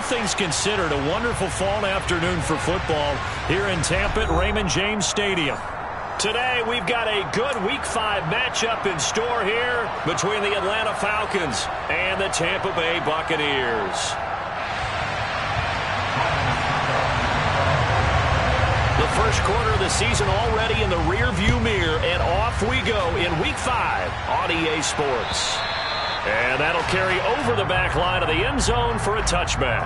things considered, a wonderful fall afternoon for football here in Tampa at Raymond James Stadium. Today, we've got a good Week 5 matchup in store here between the Atlanta Falcons and the Tampa Bay Buccaneers. The first quarter of the season already in the rearview mirror, and off we go in Week 5 on EA Sports. And that'll carry over the back line of the end zone for a touchback.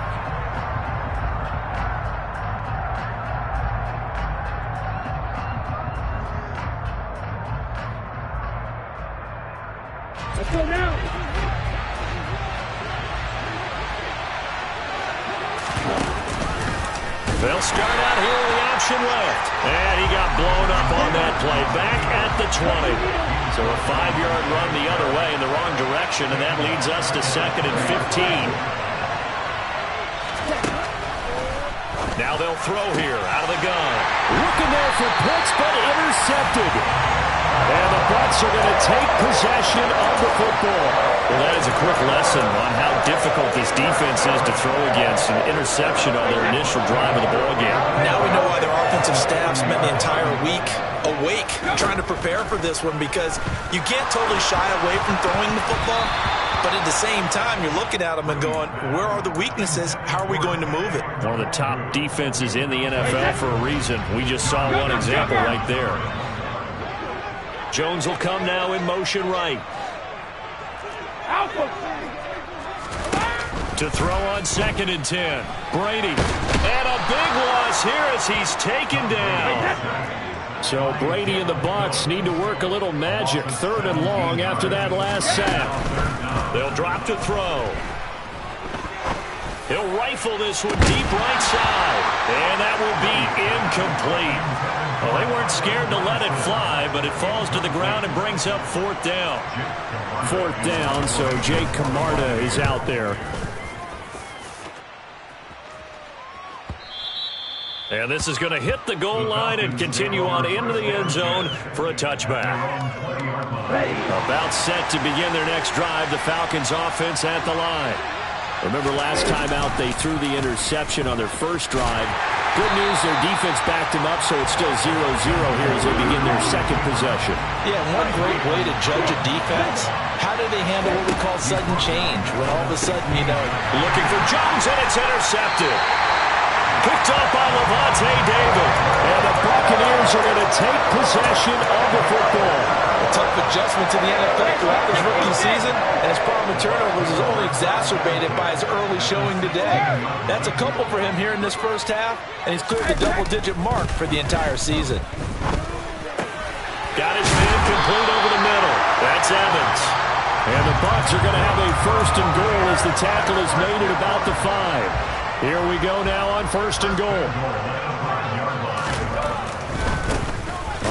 Let's go now. They'll start out here with the option left. And he got blown up on that play. Back at the 20. So a 5-yard run the other way in the wrong direction, and that leads us to 2nd and 15. Now they'll throw here out of the gun. Looking there for Pitts, but intercepted. And the Bucs are going to take possession of the football. Well, that is a quick lesson on how difficult this defense is to throw against. An interception on their initial drive of the ball game. Now we know why their offensive staff spent the entire week awake trying to prepare for this one, because you can't totally shy away from throwing the football. But at the same time, you're looking at them and going, where are the weaknesses? How are we going to move it? One of the top defenses in the NFL for a reason. We just saw one example right there. Jones will come now in motion right. To throw on 2nd and 10. Brady. And a big loss here as he's taken down. So Brady and the Bucs need to work a little magic. 3rd and long after that last sack. They'll drop to throw. He'll rifle this one deep right side. And that will be incomplete. Well, they weren't scared to let it fly, but it falls to the ground and brings up 4th down. 4th down, so Jake Camarda is out there. And this is going to hit the goal line and continue on into the end zone for a touchback. About set to begin their next drive, the Falcons offense at the line. Remember last time out they threw the interception on their first drive. Good news, their defense backed them up, so it's still 0-0 here as they begin their second possession. Yeah, one great way to judge a defense, how do they handle what we call sudden change? When all of a sudden, you know, looking for Jones, and it's intercepted. Picked up by Levante David. And the Buccaneers are going to take possession of the football. A tough adjustment to the NFL throughout this rookie season, and his problem with turnovers is only exacerbated by his early showing today. That's a couple for him here in this first half, and he's cleared the double-digit mark for the entire season. Got his man complete over the middle. That's Evans. And the Bucs are going to have a 1st and goal as the tackle is made at about the 5. Here we go now on 1st and goal.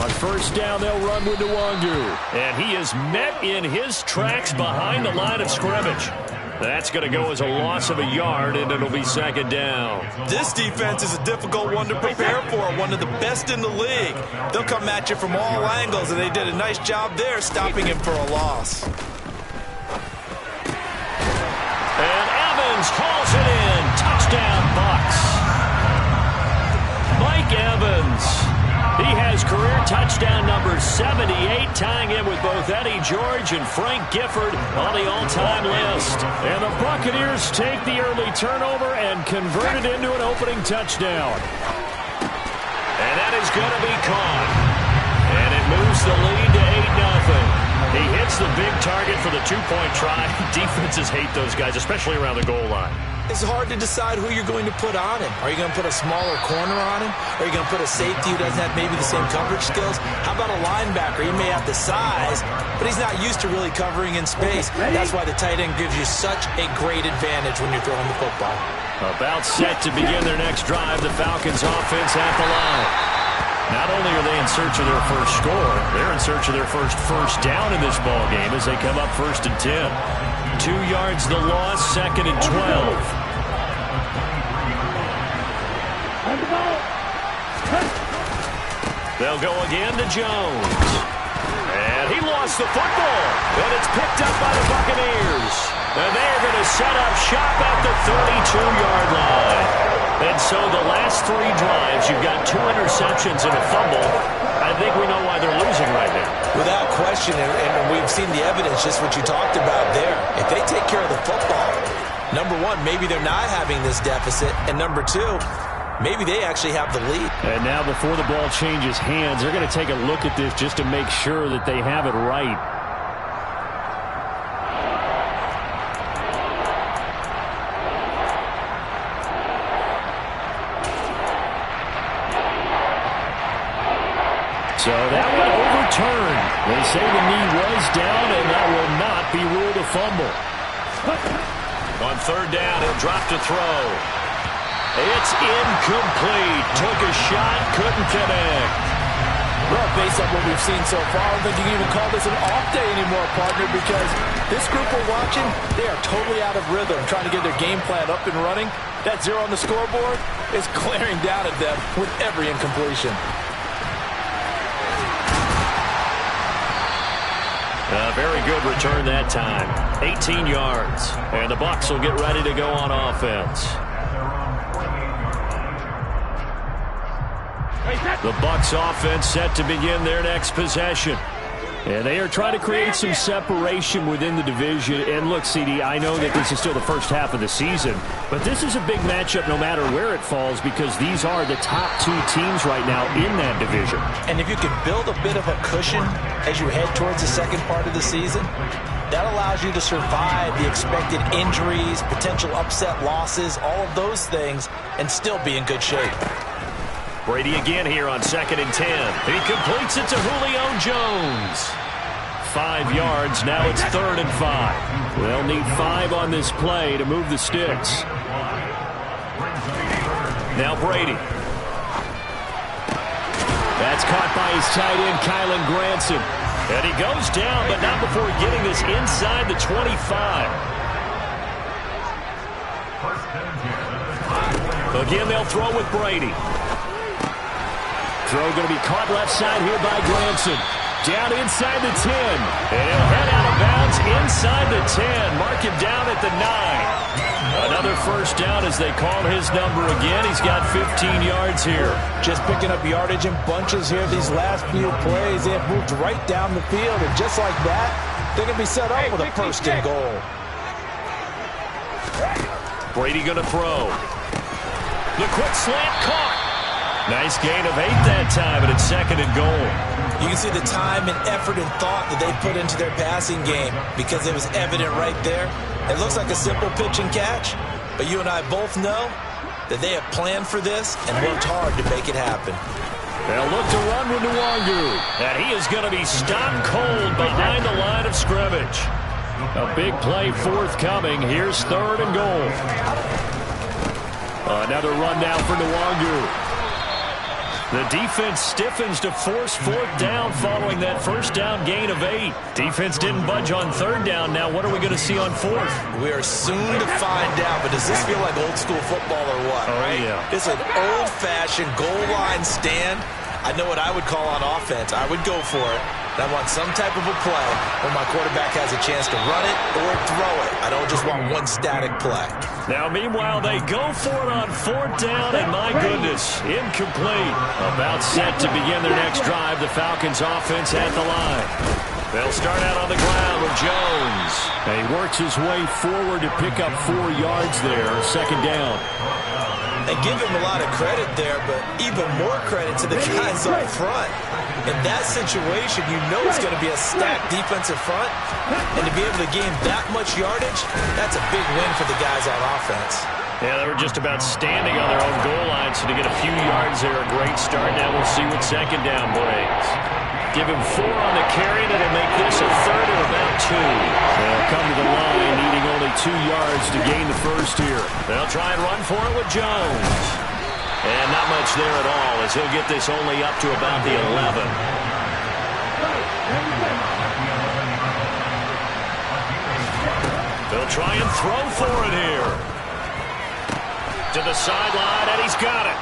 On 1st down, they'll run with Nwangu. And he is met in his tracks behind the line of scrimmage. That's going to go as a loss of a yard, and it'll be 2nd down. This defense is a difficult one to prepare for, one of the best in the league. They'll come at you from all angles, and they did a nice job there stopping him for a loss. And Evans hauls it in. Touchdown, Bucs. Mike Evans. He has career touchdown number 78, tying him with both Eddie George and Frank Gifford on the all-time list. And the Buccaneers take the early turnover and convert it into an opening touchdown. And that is going to be caught. And it moves the lead to 8-0. He hits the big target for the 2-point try. Defenses hate those guys, especially around the goal line. It's hard to decide who you're going to put on him. Are you going to put a smaller corner on him? Are you going to put a safety who doesn't have maybe the same coverage skills? How about a linebacker? He may have the size, but he's not used to really covering in space. That's why the tight end gives you such a great advantage when you're throwing the football. About set to begin their next drive, the Falcons offense at the line. Not only are they in search of their first score, they're in search of their first down in this ball game as they come up 1st and 10. 2 yards the loss, 2nd and 12. They'll go again to Jones. And he lost the football. And it's picked up by the Buccaneers. And they're going to set up shop at the 32-yard line. So the last 3 drives, you've got 2 interceptions and a fumble. I think we know why they're losing right now. Without question, and we've seen the evidence, just what you talked about there. If they take care of the football, number one, maybe they're not having this deficit, and number two, maybe they actually have the lead. And now before the ball changes hands, they're going to take a look at this just to make sure that they have it right. So that one overturned. They say the knee was down, and that will not be ruled a fumble. On 3rd down, he'll drop to throw. It's incomplete. Took a shot, couldn't connect. Well, based on what we've seen so far, I don't think you can even call this an off day anymore, partner, because this group we're watching, they are totally out of rhythm, trying to get their game plan up and running. That 0 on the scoreboard is glaring down at them with every incompletion. A very good return that time. 18 yards. And the Bucs will get ready to go on offense. The Bucs offense set to begin their next possession. And they are trying to create some separation within the division. And look, CD, I know that this is still the first half of the season, but this is a big matchup no matter where it falls because these are the top 2 teams right now in that division. And if you can build a bit of a cushion as you head towards the second part of the season, that allows you to survive the expected injuries, potential upset losses, all of those things, and still be in good shape. Brady again here on 2nd and 10. He completes it to Julio Jones. 5 yards. Now it's 3rd and 5. They'll need 5 on this play to move the sticks. Now Brady. That's caught by his tight end, Kylen Granson. And he goes down, but not before getting this inside the 25. Again, they'll throw with Brady. Throw going to be caught left side here by Granson. Down inside the 10. And he'll head out of bounds inside the 10. Mark him down at the 9. Another first down as they call his number again. He's got 15 yards here. Just picking up yardage in bunches here these last few plays. They have moved right down the field. And just like that, they're going to be set up with a 1st and goal. Brady going to throw. The quick slant caught. Nice gain of 8 that time, and it's 2nd and goal. You can see the time and effort and thought that they put into their passing game because it was evident right there. It looks like a simple pitch and catch, but you and I both know that they have planned for this and worked hard to make it happen. They'll look to run with Nwangu, and he is going to be stopped cold behind the line of scrimmage. A big play forthcoming. Here's 3rd and goal. Another run now for Nwangu. The defense stiffens to force 4th down following that first down gain of 8. Defense didn't budge on 3rd down. Now what are we going to see on 4th? We are soon to find out, but does this feel like old school football or what? Oh, right? Yeah. This is an old-fashioned goal line stand. I know what I would call on offense. I would go for it. I want some type of a play where my quarterback has a chance to run it or throw it. I don't just want one static play. Now, meanwhile, they go for it on 4th down, and my goodness, incomplete. About set to begin their next drive. The Falcons offense at the line. They'll start out on the ground with Jones. And he works his way forward to pick up 4 yards there, 2nd down. And give him a lot of credit there, but even more credit to the guys up front. In that situation, you know it's going to be a stacked defensive front. And to be able to gain that much yardage, that's a big win for the guys on offense. Yeah, they were just about standing on their own goal line, so to get a few yards there, a great start. Now we'll see what 2nd down brings. Give him 4 on the carry, and it'll make this a 3rd and about 2. They'll come to the line, needing only 2 yards to gain the first here. They'll try and run for it with Jones. And not much there at all, as he'll get this only up to about the 11. They'll try and throw for it here. To the sideline, and he's got it.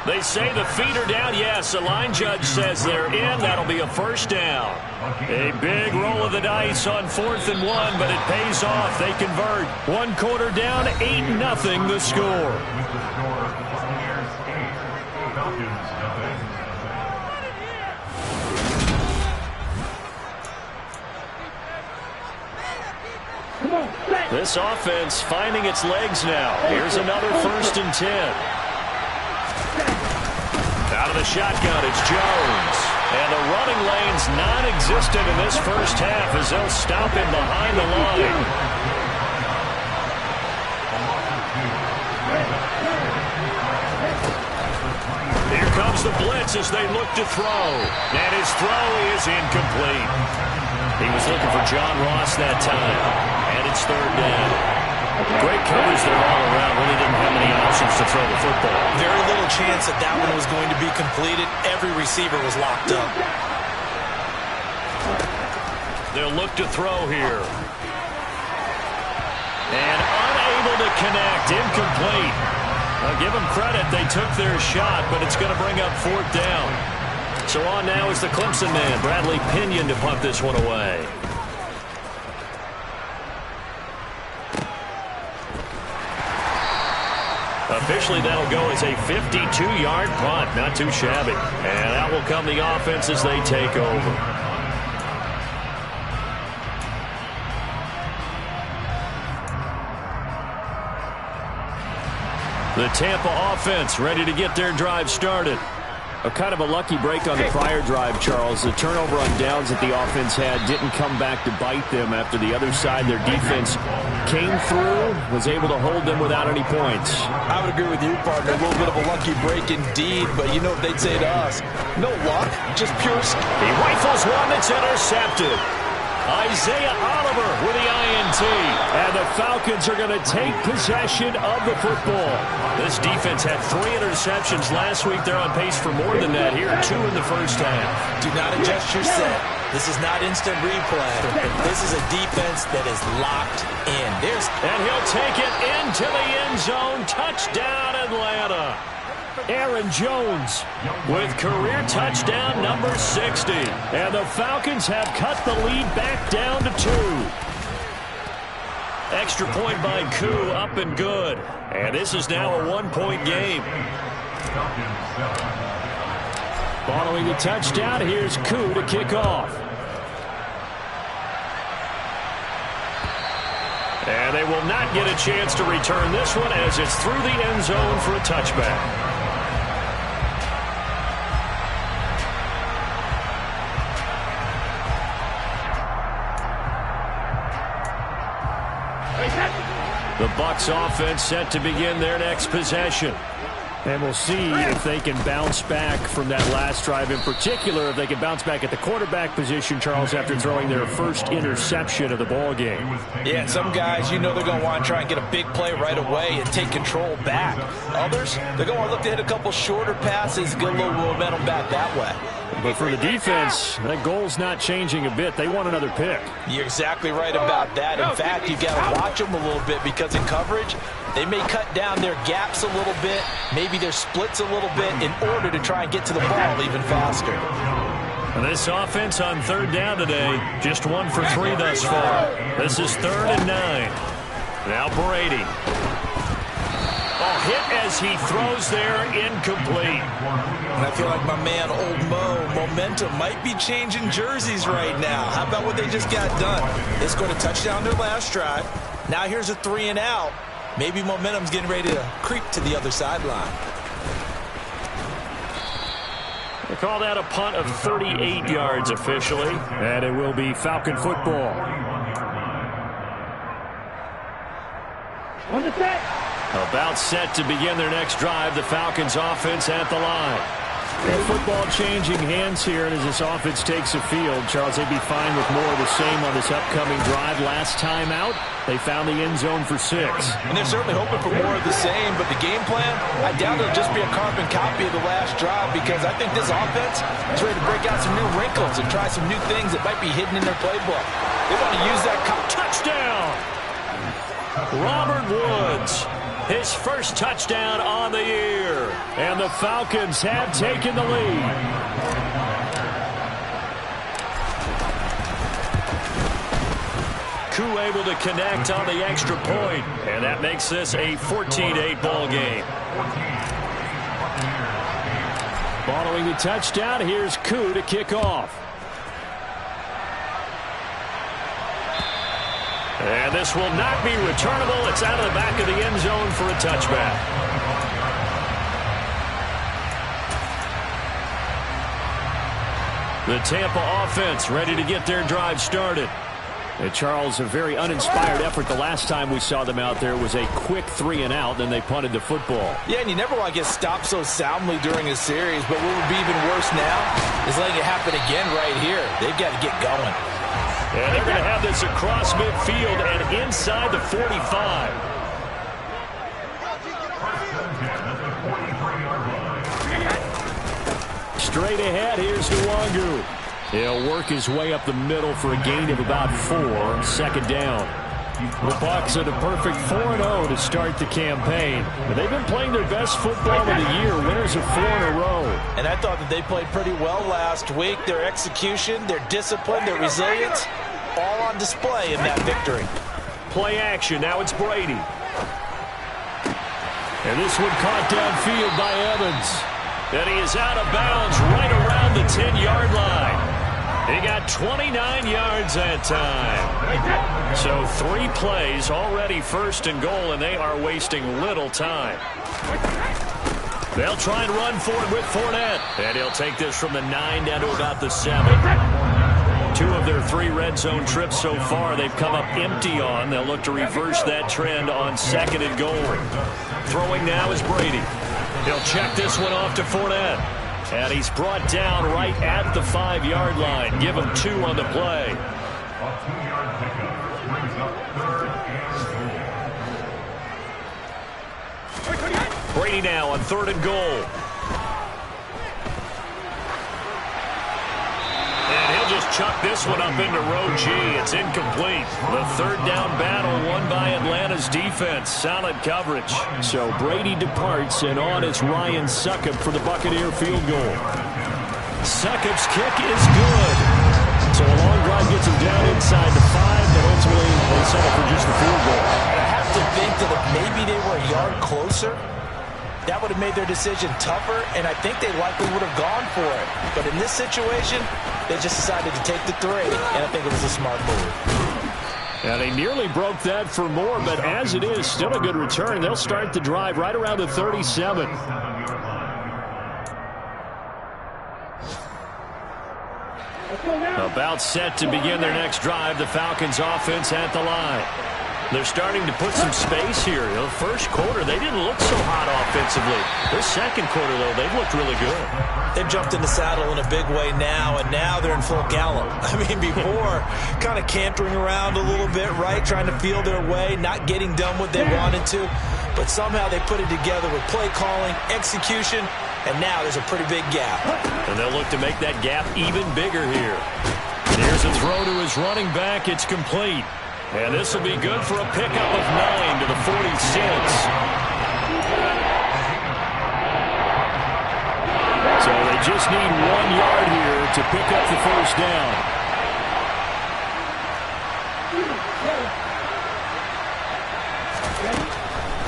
They say the feet are down. Yes, the line judge says they're in. That'll be a first down. A big roll of the dice on 4th and 1, but it pays off. They convert. 1 quarter down, 8-0 the score. This offense finding its legs now. Here's another 1st and 10. Out of the shotgun, it's Jones. And the running lane's non-existent in this first half as they'll stop him behind the line. Here comes the blitz as they look to throw. And his throw is incomplete. He was looking for John Ross that time. And it's 3rd down. Great coverage there all around. Really didn't have many options to throw the football. Very little chance that that one was going to be completed. Every receiver was locked up. They'll look to throw here. And unable to connect. Incomplete. I'll give them credit. They took their shot, but it's going to bring up 4th down. So on now is the Clemson man, Bradley Pinion, to punt this one away. Officially, that'll go as a 52-yard punt. Not too shabby. And out will come the offense as they take over. The Tampa offense ready to get their drive started. A kind of a lucky break on the prior drive, Charles. The turnover on downs that the offense had didn't come back to bite them after the other side. Their defense came through, was able to hold them without any points. I would agree with you, partner. A little bit of a lucky break indeed, but you know what they'd say to us? No luck, just pure skill. He rifles one that's intercepted. Isaiah Oliver with the INT. And the Falcons are going to take possession of the football. This defense had 3 interceptions last week. They're on pace for more than that here. 2 in the first half. Do not adjust your set. This is not instant replay. This is a defense that is locked in. And he'll take it into the end zone. Touchdown, Atlanta. Aaron Jones with career touchdown number 60. And the Falcons have cut the lead back down to 2. Extra point by Koo, up and good. And this is now a 1-point game. Following the touchdown, here's Koo to kick off. And they will not get a chance to return this one as it's through the end zone for a touchback. The Bucs offense set to begin their next possession. And we'll see if they can bounce back from that last drive. In particular, if they can bounce back at the quarterback position, Charles, after throwing their first interception of the ball game. Yeah, some guys, you know they're going to want to try and get a big play right away and take control back. Others, they're going to look to hit a couple shorter passes, get a little momentum back that way. But for the defense, that goal's not changing a bit. They want another pick. You're exactly right about that. In fact, you've got to watch them a little bit because in coverage, they may cut down their gaps a little bit, maybe their splits a little bit in order to try and get to the ball even faster. This offense on 3rd down today, just 1 for 3 thus far. This is 3rd and 9. Now Brady. Hit as he throws there, incomplete. And I feel like my man, Old Mo, momentum might be changing jerseys right now. How about what they just got done? They scored a touchdown their last drive. Now here's a 3 and out. Maybe momentum's getting ready to creep to the other sideline. They call that a punt of 38 yards officially. And it will be Falcon football. On the set. About set to begin their next drive. The Falcons offense at the line. And football changing hands here, and as this offense takes the field, Charles, they'd be fine with more of the same on this upcoming drive. Last time out, they found the end zone for 6. And they're certainly hoping for more of the same, but the game plan, I doubt it'll just be a carbon copy of the last drive because I think this offense is ready to break out some new wrinkles and try some new things that might be hidden in their playbook. They want to use that touchdown! Robert Woods. his first touchdown on the year. And the Falcons have taken the lead. Koo able to connect on the extra point, and that makes this a 14-8 ball game. Following the touchdown, here's Koo to kick off. And this will not be returnable. It's out of the back of the end zone for a touchback. The Tampa offense ready to get their drive started. And Charles, a very uninspired effort the last time we saw them out there was a quick 3-and-out, then they punted the football. Yeah, and you never want to get stopped so soundly during a series, but what would be even worse now is letting it happen again right here. They've got to get going. And they're going to have this across midfield and inside the 45. Straight ahead, here's Nwangu. He'll work his way up the middle for a gain of about 4, second down. The Bucs at a perfect 4-0 to start the campaign. But they've been playing their best football of the year, winners of 4 in a row. And I thought that they played pretty well last week. Their execution, their discipline, their resilience, all on display in that victory. Play action, now it's Brady. And this one caught downfield by Evans. And he is out of bounds right around the 10-yard line. He got 29 yards that time. So 3 plays, already first and goal, and they are wasting little time. They'll try and run for it with Fournette. And he'll take this from the 9 down to about the 7. 2 of their 3 red zone trips so far they've come up empty on. They'll look to reverse that trend on 2nd and goal. Throwing now is Brady. He'll check this one off to Fournette. And he's brought down right at the 5-yard line. Give him 2 on the play. Brady now on 3rd and goal. And he'll just chuck this one up into row G. It's incomplete. The 3rd down battle won by Atlanta's defense. Solid coverage. So Brady departs, and on is Ryan Succop for the Buccaneer field goal. Succop's kick is good. So a long drive gets him down inside the 5, but ultimately they settle for just the field goal. I have to think that if maybe they were a yard closer, that would have made their decision tougher, and I think they likely would have gone for it. But in this situation, they just decided to take the 3, and I think it was a smart move. And they nearly broke that for more, but as it is, still a good return. They'll start the drive right around the 37. About set to begin their next drive, the Falcons offense at the line. They're starting to put some space here. The first quarter, they didn't look so hot offensively. Their second quarter, though, they've looked really good. They've jumped in the saddle in a big way now, and now they're in full gallop. I mean, before, kind of cantering around a little bit, right, trying to feel their way, not getting done what they wanted to. But somehow they put it together with play calling, execution, and now there's a pretty big gap. And they'll look to make that gap even bigger here. Here's a throw to his running back. It's complete. And this will be good for a pickup of 9 to the 46. So they just need 1 yard here to pick up the first down.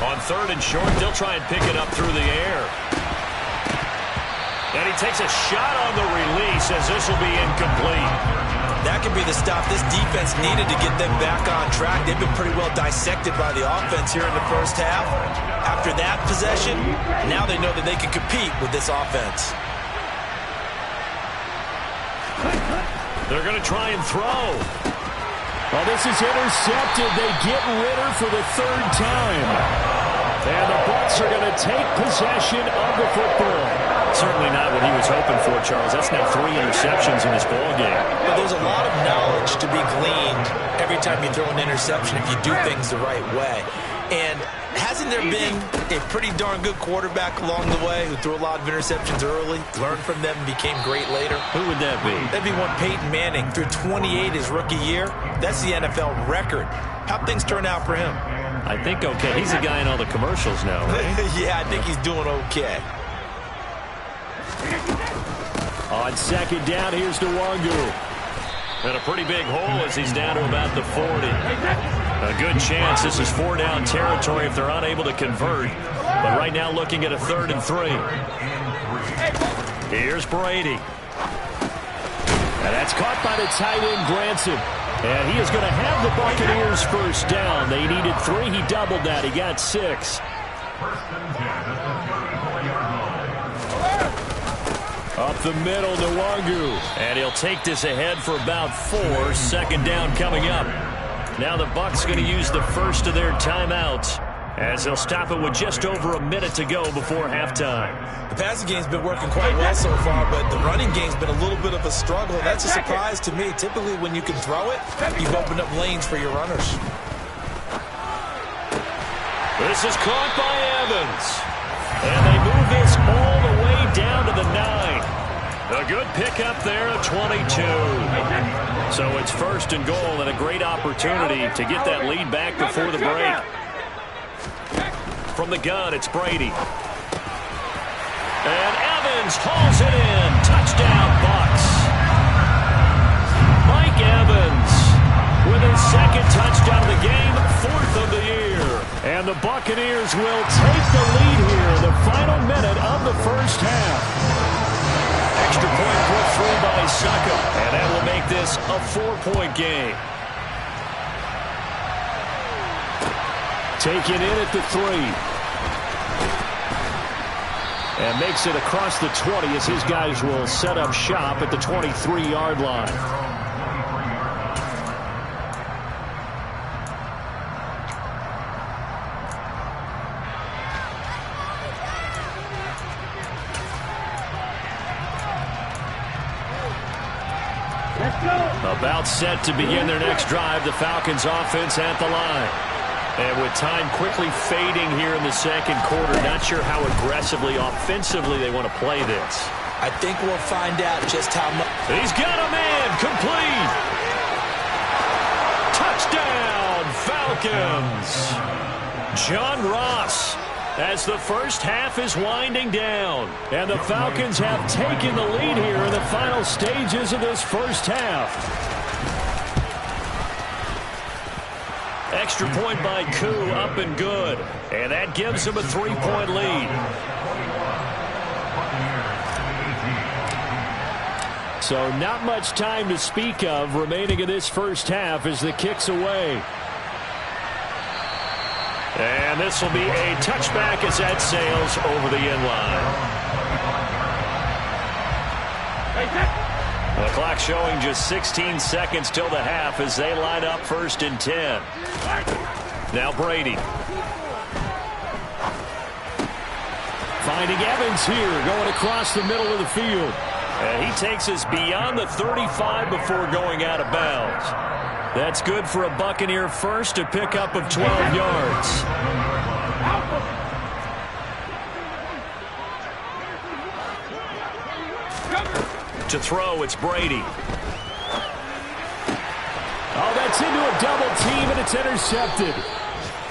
On 3rd and short, they'll try and pick it up through the air. And he takes a shot on the release as this will be incomplete. That could be the stop this defense needed to get them back on track. They've been pretty well dissected by the offense here in the first half. After that possession, now they know that they can compete with this offense. They're going to try and throw. Well, this is intercepted. They get Ritter for the 3rd time. And the Bucs are going to take possession of the football. Certainly not what he was hoping for, Charles. That's now 3 interceptions in this ball game. But there's a lot of knowledge to be gleaned every time you throw an interception if you do things the right way. And hasn't there been a pretty darn good quarterback along the way who threw a lot of interceptions early, learned from them, and became great later? Who would that be? That'd be one Peyton Manning. Threw 28 his rookie year. That's the NFL record. How'd things turn out for him? I think okay. He's the guy in all the commercials now, right? Yeah, I think he's doing okay. On second down, here's Nwangu. And a pretty big hole as he's down to about the 40. A good chance this is 4-down territory if they're unable to convert. But right now looking at a 3rd and 3. Here's Brady. And that's caught by the tight end, Granson. And he is going to have the Buccaneers first down. They needed 3. He doubled that. He got 6. Up the middle, Nwangu. And he'll take this ahead for about 4. 2nd down coming up. Now the Bucs going to use the first of their timeouts as they'll stop it with just over a minute to go before halftime. The passing game's been working quite well so far, but the running game's been a little bit of a struggle. That's a surprise to me. Typically, when you can throw it, you've opened up lanes for your runners. This is caught by Evans. And they move this all the way down to the 9. A good pickup there at 22. So it's 1st and goal and a great opportunity to get that lead back before the break. From the gun, it's Brady. And Evans hauls it in. Touchdown, Bucs. Mike Evans with his 2nd touchdown of the game, 4th of the year. And the Buccaneers will take the lead here in the final minute of the first half. Extra point put through by Saka. And that will make this a 4-point game. Taken in at the 3. And makes it across the 20 as his guys will set up shop at the 23-yard line. About set to begin their next drive, the Falcons offense at the line. And with time quickly fading here in the 2nd quarter, not sure how aggressively, offensively they want to play this. I think we'll find out just how much. He's got a man, complete. Touchdown, Falcons. John Ross, as the first half is winding down. And the Falcons have taken the lead here in the final stages of this first half. Extra point by Koo, up and good. And that gives him a 3-point lead. So not much time to speak of remaining in this first half as the kick's away. And this will be a touchback as that sails over the end line. The clock showing just 16 seconds till the half as they line up 1st and 10. Now Brady. Finding Evans here, going across the middle of the field. And he takes us beyond the 35 before going out of bounds. That's good for a Buccaneer first, to pick up of 12 yards. To throw, it's Brady. Oh, that's into a double team, and it's intercepted.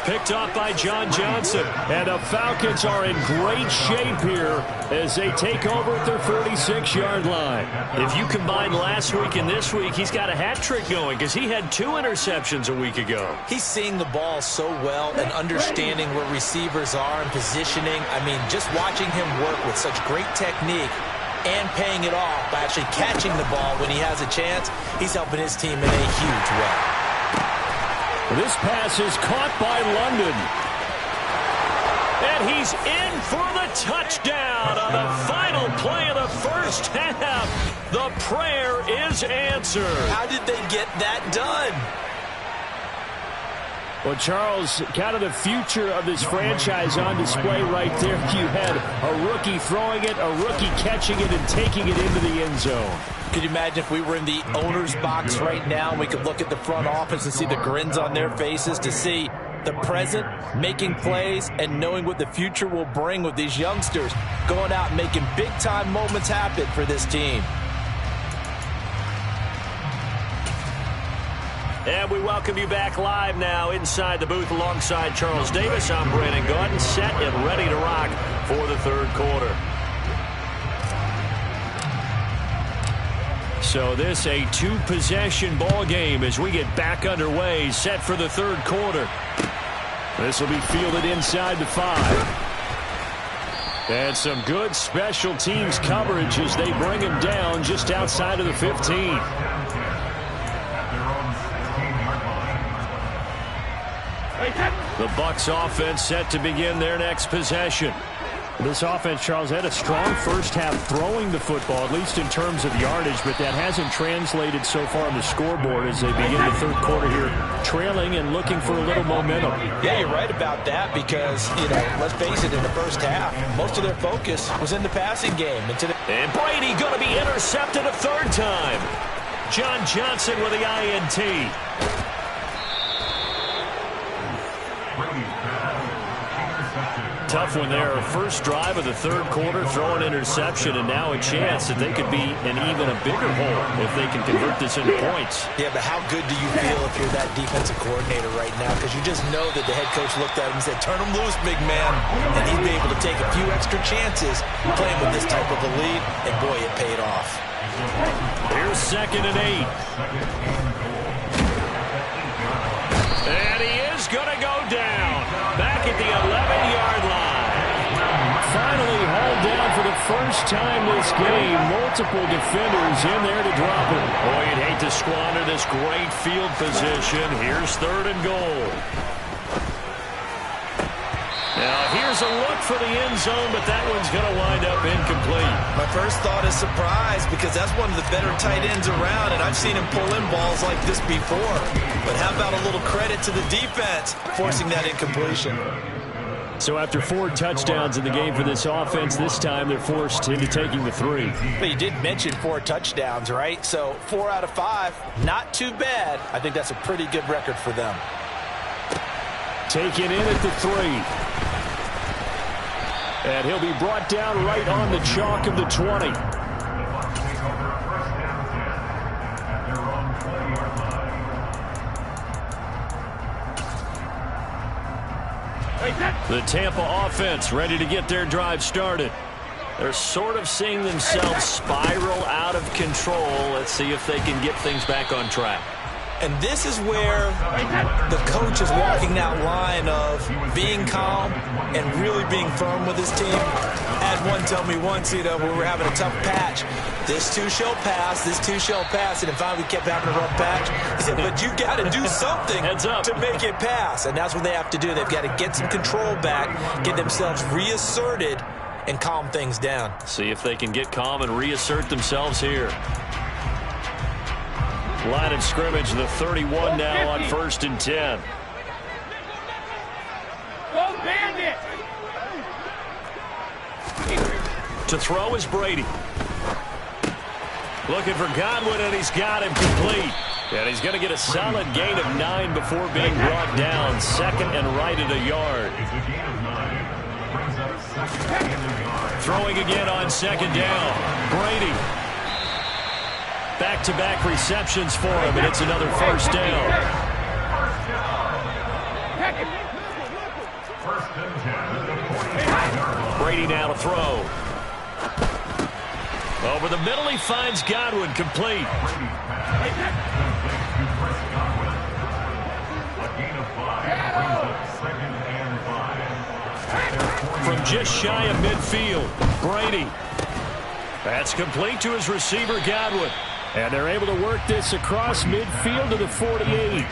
Picked off by John Johnson. And the Falcons are in great shape here as they take over at their 46-yard line. If you combine last week and this week, he's got a hat trick going because he had 2 interceptions a week ago. He's seeing the ball so well and understanding where receivers are and positioning. I mean, just watching him work with such great technique and paying it off by actually catching the ball when he has a chance, he's helping his team in a huge way. This pass is caught by London. And he's in for the touchdown on the final play of the first half. The prayer is answered. How did they get that done? Well, Charles, kind of the future of this franchise on display right there. You had a rookie throwing it, a rookie catching it, and taking it into the end zone. Could you imagine if we were in the owner's box right now and we could look at the front office and see the grins on their faces, to see the present making plays and knowing what the future will bring with these youngsters going out and making big-time moments happen for this team. And we welcome you back live now inside the booth alongside Charles Davis. I'm Brandon Gaudin, set and ready to rock for the third quarter. So this a two-possession ball game as we get back underway, set for the third quarter. This will be fielded inside the 5. And some good special teams coverage as they bring him down just outside of the 15. The Bucs offense set to begin their next possession. This offense, Charles, had a strong first half throwing the football, at least in terms of yardage, but that hasn't translated so far on the scoreboard as they begin the third quarter here, trailing and looking for a little momentum. Yeah, you're right about that because, let's face it, in the first half, most of their focus was in the passing game. And Brady going to be intercepted a third time. John Johnson with the INT. Tough one there. First drive of the third quarter, throw an interception, and now a chance that they could be in even a bigger hole if they can convert this into points. Yeah, but how good do you feel if you're that defensive coordinator right now? Because you just know that the head coach looked at him and said, turn him loose, big man. And he'd be able to take a few extra chances playing with this type of a lead, and boy, it paid off. Here's 2nd and 8. And he is going to go down. Back at the 11-yard line. Finally hauled down for the first time this game. Multiple defenders in there to drop him. Boy, you'd hate to squander this great field position. Here's 3rd and goal. Now, here's a look for the end zone, but that one's going to wind up incomplete. My first thought is surprise because that's one of the better tight ends around, and I've seen him pull in balls like this before. But how about a little credit to the defense forcing that incompletion? So after 4 touchdowns in the game for this offense, this time they're forced into taking the 3. But you did mention 4 touchdowns, right? So 4 out of 5, not too bad. I think that's a pretty good record for them. Taken in at the 3. And he'll be brought down right on the chalk of the 20. The Tampa offense ready to get their drive started. They're sort of seeing themselves spiral out of control. Let's see if they can get things back on track. And this is where the coach is walking that line of being calm and really being firm with his team. I had one tell me once, when we were having a tough patch, this too shall pass, this too shall pass. And finally we kept having a rough patch. He said, but you got to do something to make it pass. And that's what they have to do. They've got to get some control back, get themselves reasserted, and calm things down. See if they can get calm and reassert themselves here. Line of scrimmage, the 31 now on 1st and 10. Go Bandit! To throw is Brady. Looking for Godwin, and he's got him complete. And he's going to get a solid gain of 9 before being brought down. 2nd and right at a yard. Throwing again on 2nd down. Brady. Back-to-back receptions for him, and it's another first down. Brady now to throw. Over the middle, he finds Godwin complete. From just shy of midfield, Brady. That's complete to his receiver, Godwin. And they're able to work this across midfield to the 48.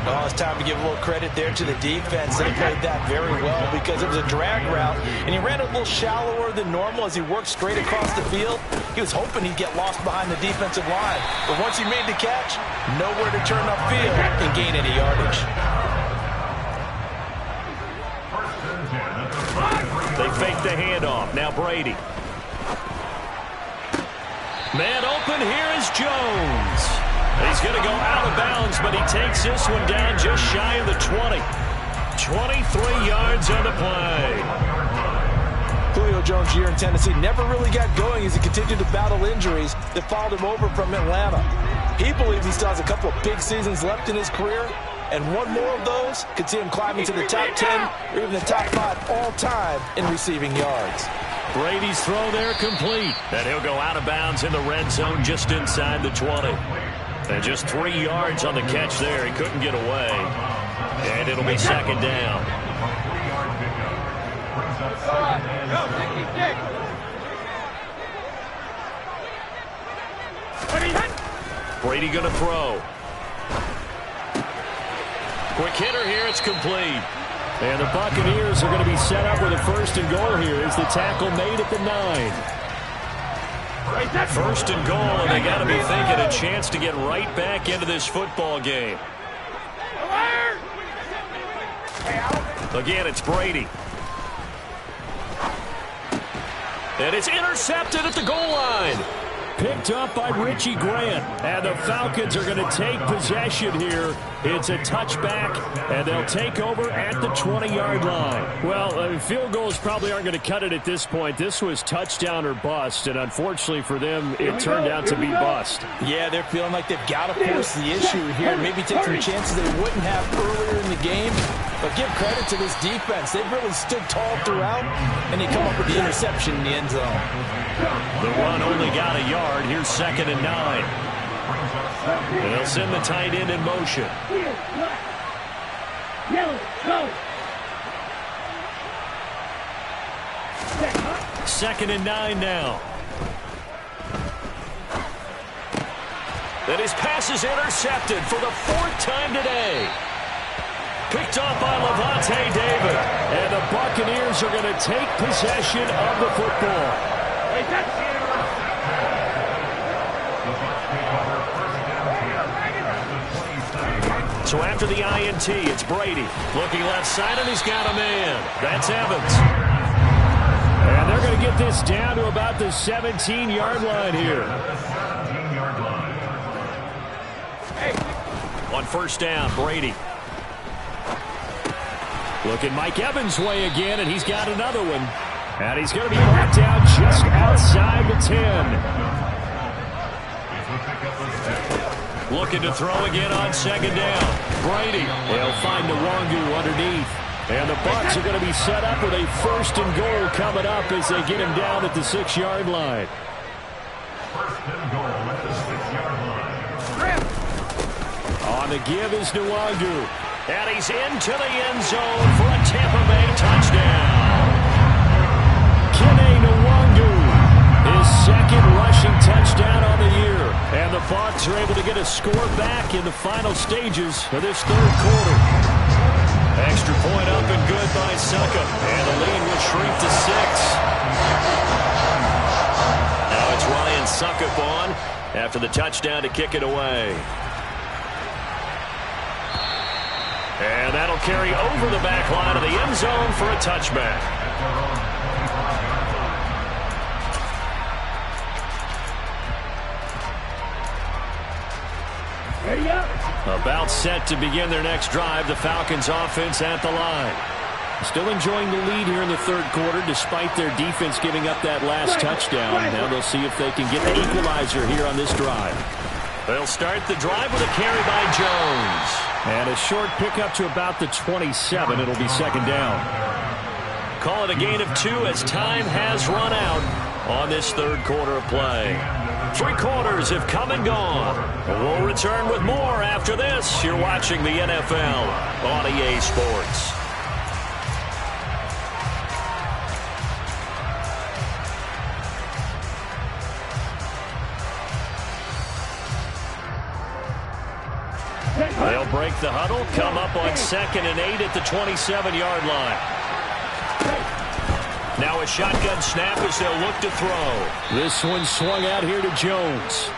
Oh, it's time to give a little credit there to the defense. They played that very well because it was a drag route, and he ran a little shallower than normal as he worked straight across the field. He was hoping he'd get lost behind the defensive line. But once he made the catch, nowhere to turn upfield and gain any yardage. They fake the handoff. Now Brady. Man open, here is Jones. He's going to go out of bounds, but he takes this one down just shy of the 20. 23 yards on the play. Julio Jones' year in Tennessee never really got going as he continued to battle injuries that followed him over from Atlanta. He believes he still has a couple of big seasons left in his career, and one more of those could see him climbing to the top 10 or even the top 5 all-time in receiving yards. Brady's throw there complete. And he'll go out of bounds in the red zone just inside the 20. And just 3 yards on the catch there. He couldn't get away. And it'll be second down. Brady going to throw. Quick hitter here. It's complete. And the Buccaneers are going to be set up with a first and goal here as the tackle made at the 9. First and goal, and they got to be thinking a chance to get right back into this football game. Again, it's Brady. And it's intercepted at the goal line. Picked up by Richie Grant. And the Falcons are going to take possession here. It's a touchback, and they'll take over at the 20-yard line. Well, field goals probably aren't going to cut it at this point. This was touchdown or bust, and unfortunately for them, it turned out to be bust. Yeah, they're feeling like they've got to force the issue here and maybe take some chances they wouldn't have earlier in the game. But give credit to this defense. They've really stood tall throughout, and they come up with the interception in the end zone. The run only got a yard. Here's second and 9. And they'll send the tight end in motion. Second and 9 now. And his pass is intercepted for the 4th time today. Picked off by Levante David. And the Buccaneers are going to take possession of the football. So after the INT, it's Brady. Looking left side, and he's got a man. That's Evans. And they're going to get this down to about the 17-yard line here. On first down, Brady. Looking Mike Evans' way again, and he's got another one. And he's going to be brought down just outside the 10. Looking to throw again on second down. Brady. They'll find Nwangu underneath. And the Bucs are going to be set up with a first and goal coming up as they get him down at the 6-yard line. First and goal at the 6-yard line. On the give is Nwangu. And he's into the end zone for a Tampa Bay touchdown. Kene Nwangu, his second rushing touchdown on the year. And the Bucs are able to get a score back in the final stages of this third quarter. Extra point up and good by Succa. And the lead will shrink to 6. Now it's Ryan Suckup on after the touchdown to kick it away. And that'll carry over the back line of the end zone for a touchback. About set to begin their next drive, the Falcons offense at the line. Still enjoying the lead here in the third quarter despite their defense giving up that last touchdown. Now they'll see if they can get the equalizer here on this drive. They'll start the drive with a carry by Jones. And a short pickup to about the 27. It'll be second down. Call it a gain of 2 as time has run out on this third quarter of play. 3 quarters have come and gone. We'll return with more after this. You're watching the NFL on EA Sports. They'll break the huddle, come up on 2nd and 8 at the 27-yard line. Now a shotgun snap as they'll look to throw. This one swung out here to Jones.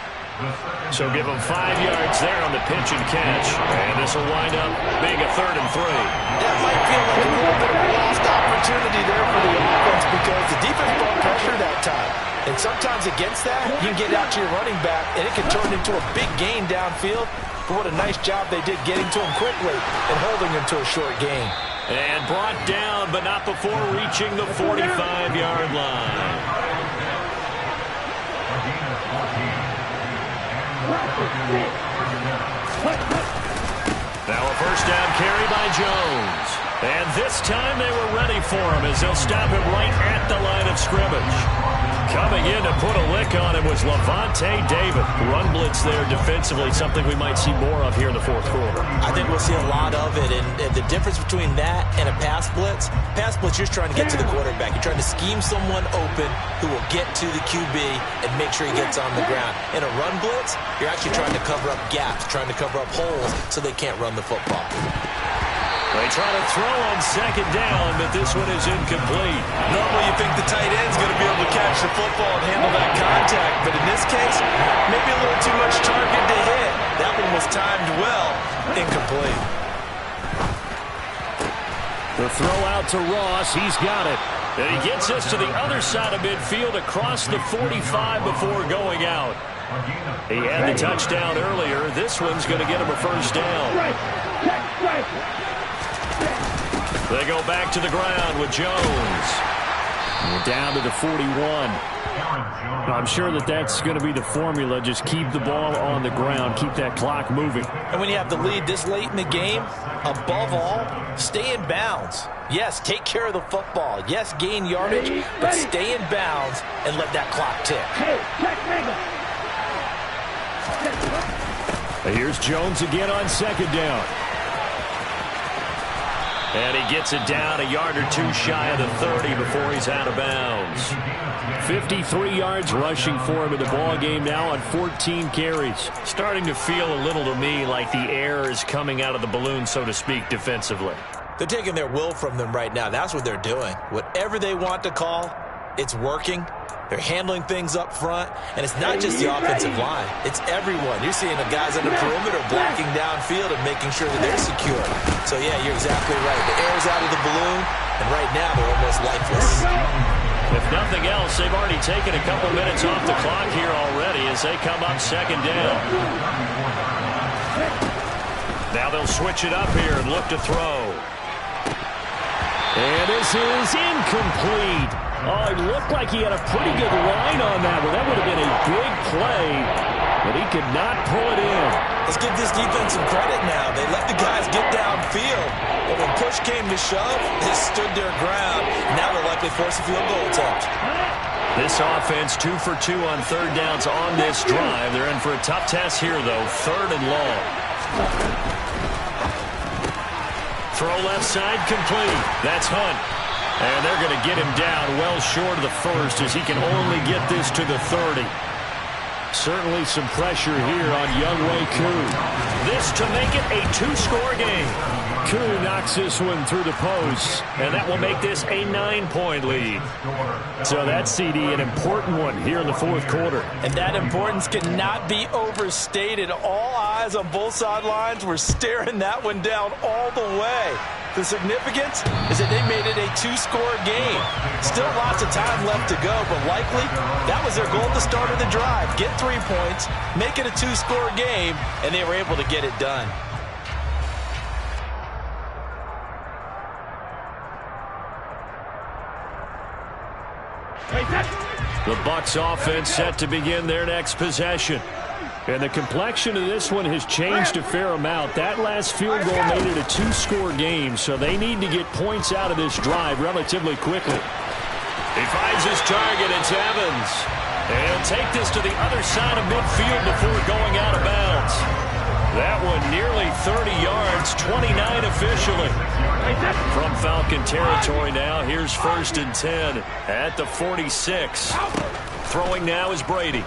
So give him 5 yards there on the pitch and catch. And this will wind up being a 3rd and 3. That might feel like a little bit of a lost opportunity there for the offense because the defense brought pressure that time. And sometimes against that, you can get out to your running back, and it can turn into a big gain downfield. But what a nice job they did getting to him quickly and holding him to a short gain. And brought down, but not before reaching the 45-yard line. Now a first down carry by Jones. And this time they were ready for him as they'll stop him right at the line of scrimmage. Coming in to put a lick on him was Levante David. Run blitz there defensively, something we might see more of here in the fourth quarter. I think we'll see a lot of it, and the difference between that and a pass blitz, you're just trying to get to the quarterback. You're trying to scheme someone open who will get to the QB and make sure he gets on the ground. In a run blitz, you're actually trying to cover up gaps, trying to cover up holes so they can't run the football. They try to throw on second down, but this one is incomplete. Normally you think the tight end's going to be able to catch the football and handle that contact, but in this case, maybe a little too much target to hit. That one was timed well, incomplete. The throw out to Ross, he's got it. And he gets us to the other side of midfield across the 45 before going out. He had the touchdown earlier. This one's going to get him a first down. They go back to the ground with Jones. We're down to the 41. I'm sure that's going to be the formula. Just keep the ball on the ground. Keep that clock moving. And when you have the lead this late in the game, above all, stay in bounds. Yes, take care of the football. Yes, gain yardage, but stay in bounds and let that clock tick. Here's Jones again on second down. And he gets it down a yard or two shy of the 30 before he's out of bounds. 53 yards rushing for him in the ball game now on 14 carries. Starting to feel a little to me like the air is coming out of the balloon, so to speak, defensively. They're taking their will from them right now. That's what they're doing. Whatever they want to call, it's working. They're handling things up front, and it's not just the offensive line. It's everyone. You're seeing the guys on the perimeter blocking downfield and making sure that they're secure. So, yeah, you're exactly right. The air's out of the balloon, and right now they're almost lifeless. If nothing else, they've already taken a couple minutes off the clock here already as they come up second down. Now they'll switch it up here and look to throw. And this is incomplete. Oh, it looked like he had a pretty good line on that one. That would have been a big play, but he could not pull it in. Let's give this defense some credit now. They let the guys get downfield, but when push came to shove, they stood their ground. Now they'll likely force a field goal attempt. This offense 2 for 2 on third downs on this drive. They're in for a tough test here, though. Third and long. Throw left side complete. That's Hunt. And they're going to get him down well short of the first as he can only get this to the 30. Certainly some pressure here on Younghoe Koo. This to make it a two-score game. Koo knocks this one through the post, and that will make this a 9-point lead. So that's, CD, an important one here in the fourth quarter. And that importance cannot be overstated. All eyes on both sidelines were staring that one down all the way. The significance is that they made it a two-score game. Still lots of time left to go, but likely that was their goal at the start of the drive. Get 3 points, make it a two-score game, and they were able to get it done. The Bucs offense set to begin their next possession. And the complexion of this one has changed a fair amount. That last field goal made it a two-score game, so they need to get points out of this drive relatively quickly. He finds his target. It's Evans. And he'll take this to the other side of midfield before going out of bounds. That one nearly 30 yards, 29 officially. From Falcon territory now, here's 1st and 10 at the 46. Throwing now is Brady.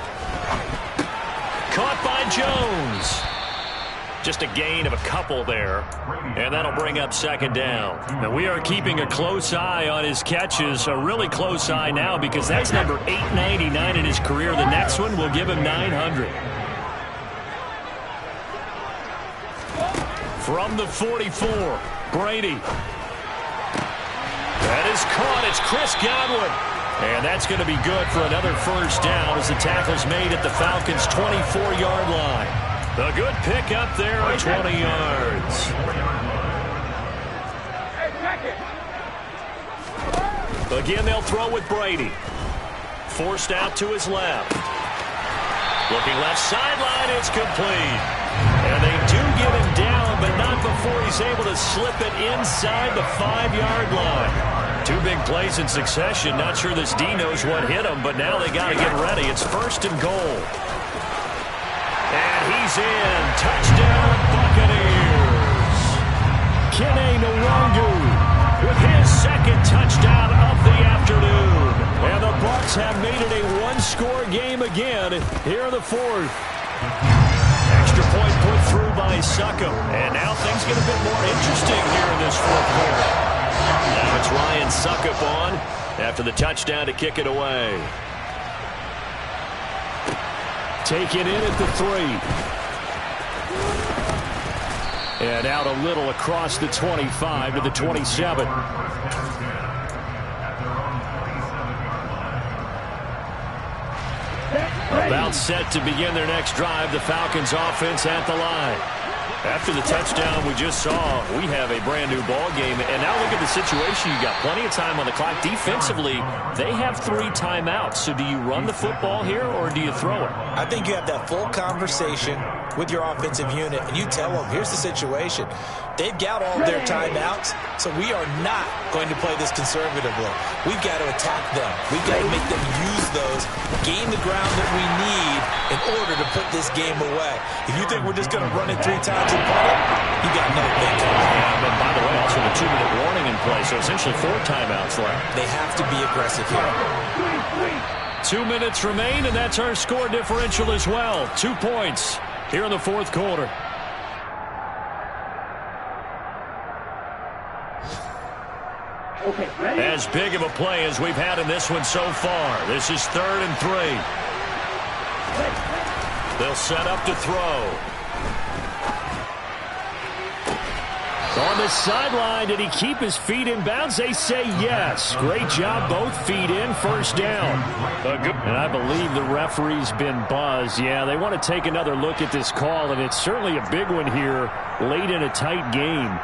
Caught by Jones. Just a gain of a couple there. And that'll bring up second down. Now we are keeping a close eye on his catches. A really close eye now because that's number 899 in his career. The next one will give him 900. From the 44, Brady. That is caught. It's Chris Godwin. And that's going to be good for another first down as the tackle's made at the Falcons' 24-yard line. A good pick up there on 20 yards. Again, they'll throw with Brady. Forced out to his left. Looking left sideline, it's complete. And they do get him down, but not before he's able to slip it inside the 5-yard line. Two big plays in succession. Not sure this D knows what hit him, but now they got to get ready. It's 1st and goal. And he's in. Touchdown, Buccaneers. Kene Nwangu with his 2nd touchdown of the afternoon. And the Bucs have made it a one-score game again here in the 4th. Extra point put through by Succop. And now things get a bit more interesting here in this 4th quarter. Now it's Ryan Succop on after the touchdown to kick it away. Take it in at the 3. And out a little across the 25 to the 27. About set to begin their next drive. The Falcons offense at the line. After the touchdown we just saw, we have a brand new ball game. And now look at the situation. You got plenty of time on the clock. Defensively, they have 3 timeouts. So do you run the football here or do you throw it? I think you have that full conversation with your offensive unit, and you tell them, here's the situation. They've got all of their timeouts, so we are not going to play this conservatively. We've got to attack them. We've got to make them use those, gain the ground that we need in order to put this game away. If you think we're just going to run it 3 times and punt it, you got another thing coming. Yeah, but by the way, also the 2-minute warning in play, so essentially 4 timeouts left. They have to be aggressive here. 2 minutes remain, and that's our score differential as well. 2 points here in the 4th quarter. As big of a play as we've had in this one so far. This is 3rd and 3. They'll set up to throw. On the sideline, did he keep his feet in bounds? They say yes. Great job, both feet in, 1st down. And I believe the referee's been buzzed. Yeah, they want to take another look at this call, and it's certainly a big one here late in a tight game.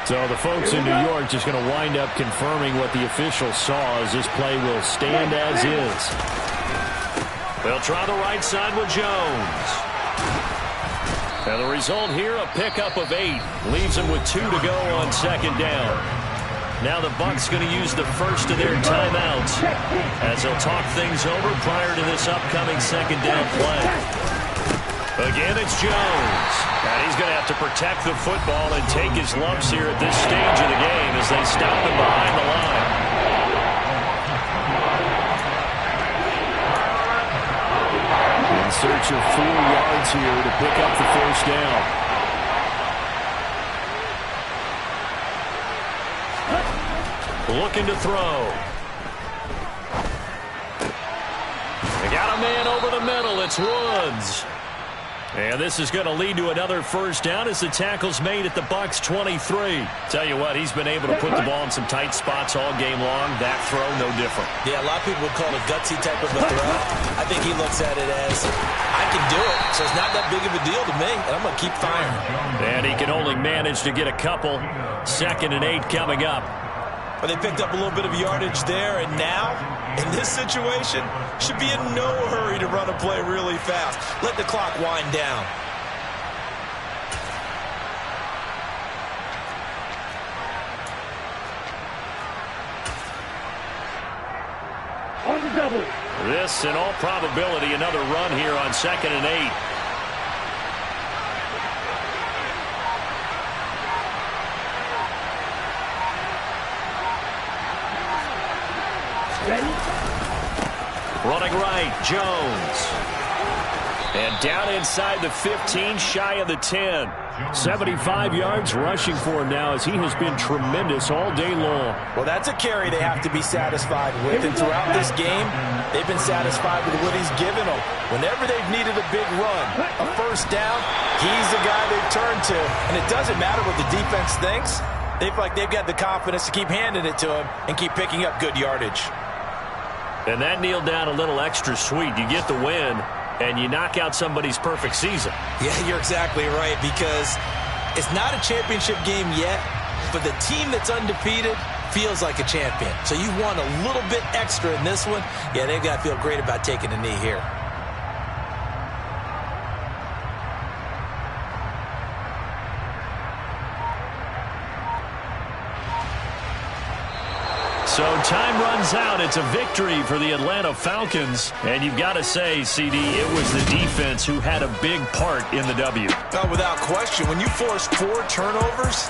So the folks in New York just going to wind up confirming what the official saw as this play will stand as is. They'll try the right side with Jones. And the result here, a pickup of 8. Leaves them with 2 to go on 2nd down. Now the Bucs going to use the first of their timeouts as they'll talk things over prior to this upcoming 2nd down play. Again, it's Jones. And he's going to have to protect the football and take his lumps here at this stage of the game as they stop him behind the line. In search of 4 yards here to pick up the 1st down. Looking to throw. They got a man over the middle. It's Woods. And this is going to lead to another 1st down as the tackle's made at the Bucs 23. Tell you what, he's been able to put the ball in some tight spots all game long. That throw, no different. Yeah, a lot of people would call it a gutsy type of a throw. I think he looks at it as, I can do it, so it's not that big of a deal to me, and I'm going to keep firing. And he can only manage to get a couple. 2nd and 8 coming up. But they picked up a little bit of yardage there, and now, in this situation, should be in no hurry to run a play really fast. Let the clock wind down. On the double. This, in all probability, another run here on 2nd and 8. Running right, Jones. And down inside the 15, shy of the 10. 75 yards rushing for him now as he has been tremendous all day long. Well, that's a carry they have to be satisfied with. And throughout this game, they've been satisfied with what he's given them. Whenever they've needed a big run, a 1st down, he's the guy they've turned to. And it doesn't matter what the defense thinks. They feel like they've got the confidence to keep handing it to him and keep picking up good yardage. And that kneeled down a little extra sweet. You get the win, and you knock out somebody's perfect season. Yeah, you're exactly right, because it's not a championship game yet, but the team that's undefeated, feels like a champion. So you want a little bit extra in this one. Yeah, they've got to feel great about taking a knee here. So time runs out. It's a victory for the Atlanta Falcons. And you've got to say, CD, it was the defense who had a big part in the W. Without question, when you force 4 turnovers,